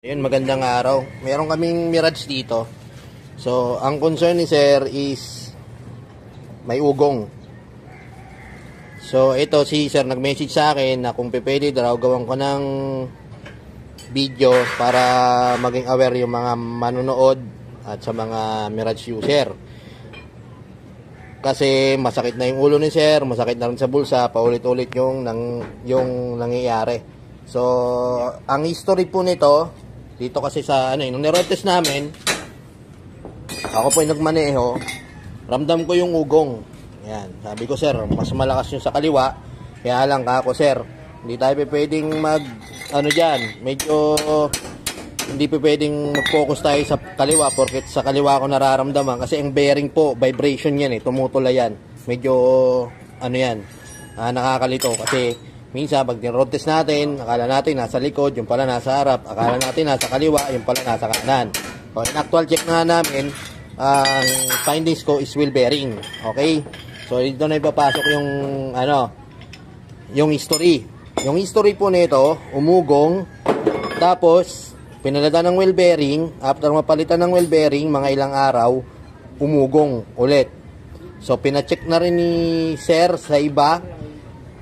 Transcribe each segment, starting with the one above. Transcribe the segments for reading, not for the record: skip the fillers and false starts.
Ayun, magandang araw. Meron kaming Mirage dito. So, ang concern ni Sir is may ugong. So, ito si Sir nag-message sa akin na kung pwede daw gawan ko ng video para maging aware yung mga manonood at sa mga Mirage user. Kasi masakit na yung ulo ni Sir, masakit na rin sa bulsa, paulit-ulit yung nangyayari. So, ang history po nito dito kasi sa nung ni-road test namin, ako po yung nagmaneho, ramdam ko yung ugong. Ayan, sabi ko, Sir, mas malakas yung sa kaliwa, kaya lang ako, Sir, hindi tayo pwedeng medyo hindi pwedeng mag-focus tayo sa kaliwa porket sa kaliwa ko nararamdaman kasi ang bearing po, vibration yan tumutula yan. Medyo nakakalito kasi minsan pag road test natin, akala natin nasa likod, yung pala nasa harap, akala natin nasa kaliwa, yung pala nasa kanan. So, in actual check na namin, ang findings ko is wheel bearing. Okay? So, dito na ipapasok yung history. Yung history po nito, umugong, tapos, pinalitan ng wheel bearing, after mapalitan ng wheel bearing, mga ilang araw, umugong ulit. So, pinacheck na rin ni Sir sa iba,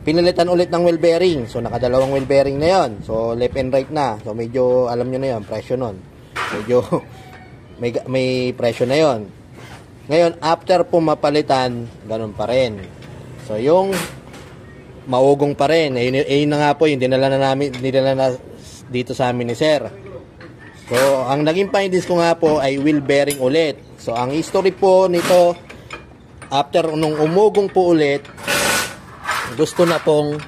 pinalitan ulit ng wheel bearing. So, nakadalawang wheel bearing na yon. So, left and right na. So, medyo, alam nyo na yon, presyo nun. Medyo, may presyo na yon. Ngayon, after po mapalitan, ganun pa rin. So, yung maugong pa rin. Ayun na nga po, yung dinala na dito sa amin ni Sir. So, ang naging findings ko nga po ay wheel bearing ulit. So, ang history po nito, after nung umugong po ulit, gusto na pong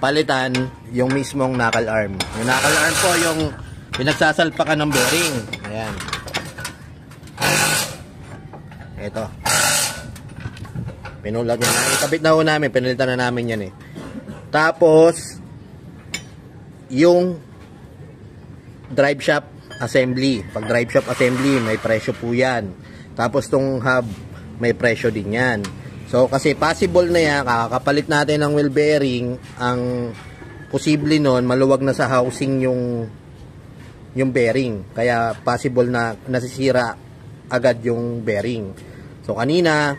palitan yung mismong knuckle arm. Yung knuckle arm po yung pinagsasalpakan ng bearing. Ayan. Ito. Pinulag yan. Ikabit na ho namin. Pinalitan na namin yan Tapos, yung drive shaft assembly. Pag drive shaft assembly, may presyo po yan. Tapos, tong hub, may presyo din yan. So, kasi possible na yan, kakakapalit natin ng wheel bearing, ang posible nun, maluwag na sa housing yung bearing. Kaya, possible na nasisira agad yung bearing. So, kanina,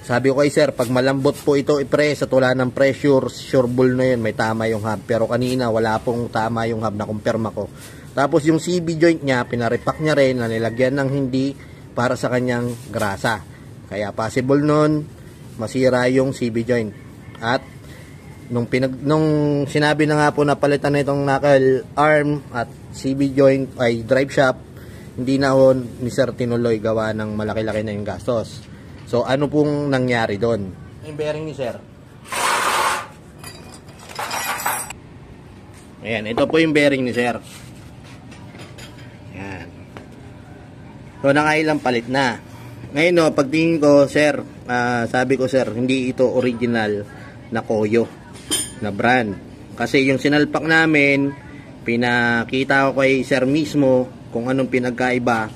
sabi ko kay Sir, pag malambot po ito i-press at wala ng pressure, sureball na yun, may tama yung hub. Pero kanina, wala pong tama yung hub na kumpirma ko. Tapos, yung CB joint niya, pinarepack niya rin, na nilagyan ng hindi para sa kanyang grasa. Kaya possible nun masira yung CB joint. At nung sinabi na nga po na palitan na itong knuckle arm at CB joint ay drive shaft, hindi na ho ni Sir tinuloy gawa ng malaki-laki na yung gastos. So ano pong nangyari doon? Yung bearing ni Sir. Ayan, ito po yung bearing ni Sir. Ayan. So nakailang palit na. Ngayon pagtingin ko, Sir, sabi ko, Sir, hindi ito original na Koyo na brand. Kasi yung sinalpak namin, pinakita ko kay Sir mismo kung anong pinagkaiba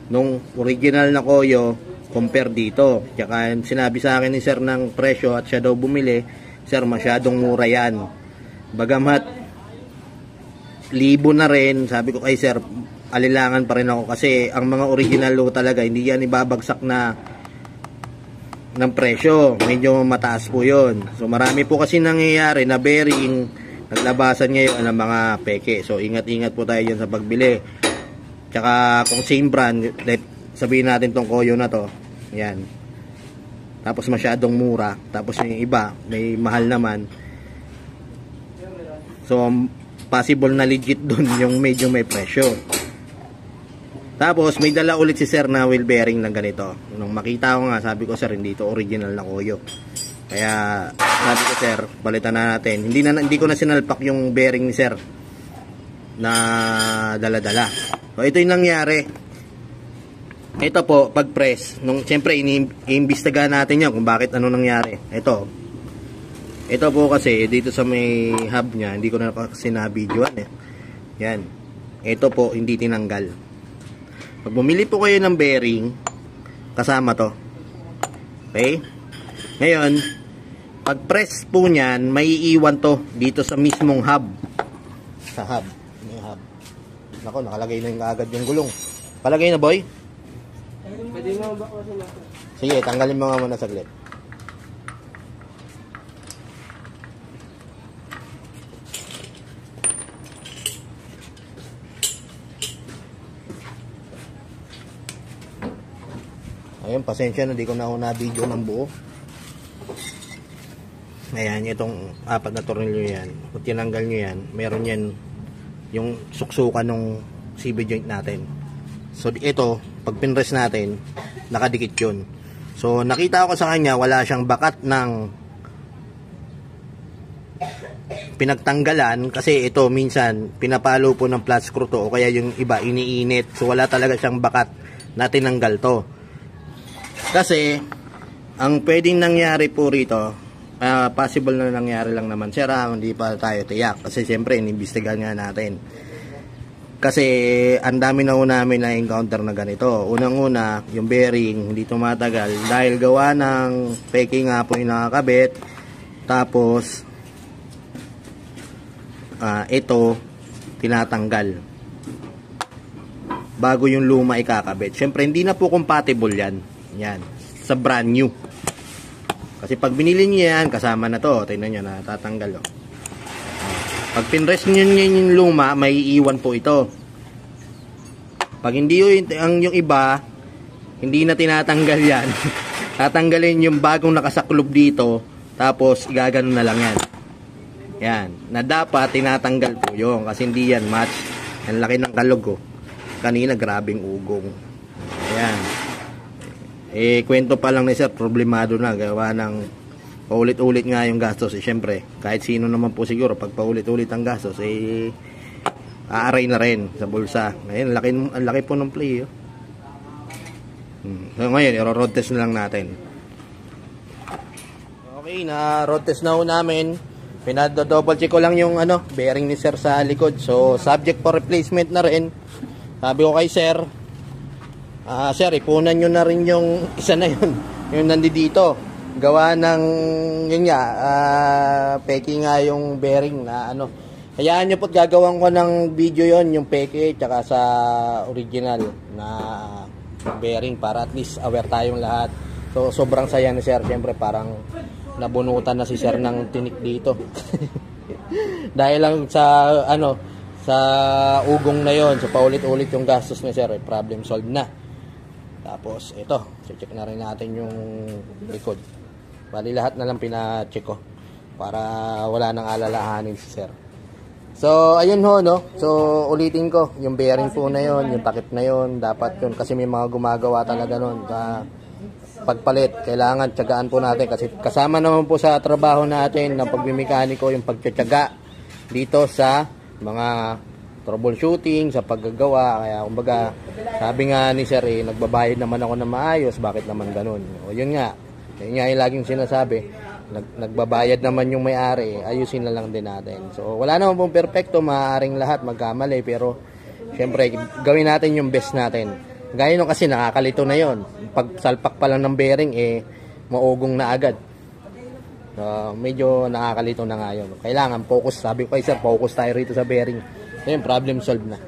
nung original na Koyo compare dito. Tsaka sinabi sa akin ni Sir ng presyo at siya daw bumili, Sir, masyadong mura yan. Bagamat libo na rin, sabi ko kay Sir, alilangan pa rin ako kasi ang mga original lo talaga hindi yan ibabagsak na ng presyo, medyo mataas po yun. So marami po kasi nangyayari na bearing naglabasan ngayon ng mga peke. So ingat-ingat po tayo dyan sa pagbili. Tsaka kung same brand, sabihin natin tong Koyo na to, yan, tapos masyadong mura, tapos yung iba may mahal naman, so possible na legit dun yung medyo may presyo. Tapos may dala ulit si Sir na wheel bearing ng ganito. Nung makita ko nga, sabi ko, Sir, hindi ito original na Koyo. Kaya sabi ko, Sir, palitan na natin. Hindi ko na sinalpak yung bearing ni Sir na dala-dala. So ito yung nangyari. Ito po, pag press, siyempre iimbestiga natin yan kung bakit ano nangyari. Ito po kasi dito sa may hub niya, hindi ko na kasi na-videoan Yan. Ito po hindi tinanggal. Pag bumili po kayo ng bearing, kasama to. Okay? Ngayon, pag press po niyan, may iiwan to dito sa mismong hub. Sa hub. May hub. Nako, nakalagay na yung agad yung gulong. Palagay na, boy? Pwede mo ba kasi na? Sige, tanggalin mo nga muna saglit. Ayun, pasensya na, di ko na video ng buo. Ayan, itong apat na tornilyo yan. Kung tinanggal nyo yan, meron yan yung suksukan ng CV joint natin. So, ito, pag pinrest natin, nakadikit yun. So, nakita ko sa kanya, wala siyang bakat ng pinagtanggalan. Kasi ito, minsan, pinapalo po ng flat screw to, o kaya yung iba, iniinit. So, wala talaga siyang bakat na tinanggal to. Kasi, ang pwedeng nangyari po rito, possible na nangyari lang naman, sir, hindi pa tayo tiyak. Kasi siyempre, inimbestigahan nga natin. Kasi, ang dami na namin na encounter na ganito. Unang-una, yung bearing, hindi tumatagal. Dahil gawa ng peking nga po yung nakakabit. Tapos, ito, tinatanggal. Bago yung luma ikakabit. Siyempre, hindi na po compatible yan. Yan, sa brand new. Kasi pag binili niyo yan, kasama na to. Tingnan nyo, natatanggal. Pag pinrest nyo yung luma, may iiwan po ito. Pag hindi yung iba, hindi na tinatanggal yan. Tatanggalin yung bagong nakasaklob dito, tapos igagano na lang yan. Yan, na dapat tinatanggal po yun. Kasi hindi yan match. Ang laki ng kalog, oh. Kanina, grabing ugong. Ayan. Kwento pa lang ni sir, problemado na, gawa ng paulit-ulit nga yung gastos. Siyempre, kahit sino naman po siguro, pag paulit-ulit ang gastos, aaray na rin sa bulsa. Ngayon, ang laki po ng play. So, ngayon, i-road test na lang natin. Okay, na road test na ho namin. Pinado-double check ko lang yung bearing ni sir sa likod. So, subject for replacement na rin. Sabi ko kay sir, sir, ipunan nyo na rin yung isa na yun. Yung nandito. Gawa ng, yun nga, peke nga yung bearing na Hayaan nyo po't gagawin ko ng video yon yung peke, tsaka sa original na bearing para at least aware tayong lahat. So, sobrang saya ni sir. Siyempre, parang nabunutan na si sir ng tinik dito. Dahil lang sa, sa ugong na yon, so paulit-ulit yung gastos ni sir, problem solved na. Tapos, ito, check na rin natin yung likod. Bali, lahat na lang pina-check ko para wala nang alalahanin si sir. So, ayun ho, no? So, ulitin ko, yung bearing po na yon, yung takip na yon, dapat yun. Kasi may mga gumagawa talaga nun. Pagpalit, kailangan tiyagaan po natin. Kasi kasama naman po sa trabaho natin ng pagmimekaniko, yung pagtitiyaga dito sa mga troubleshooting, sa paggagawa. Kaya kumbaga, sabi nga ni sir, nagbabayad naman ako na maayos, bakit naman ganun? O yun nga yung laging sinasabi, nagbabayad naman yung may-ari, ayusin na lang din natin. So wala naman pong perfecto, maaaring lahat magkamali, pero syempre gawin natin yung best natin. Gaya nung kasi nakakalito na yon, pag salpak pa lang ng bearing, maugong na agad. Medyo nakakalito na nga yun. Kailangan focus, sabi ko kay sir, focus tayo rito sa bearing. Ayun, problem solved na.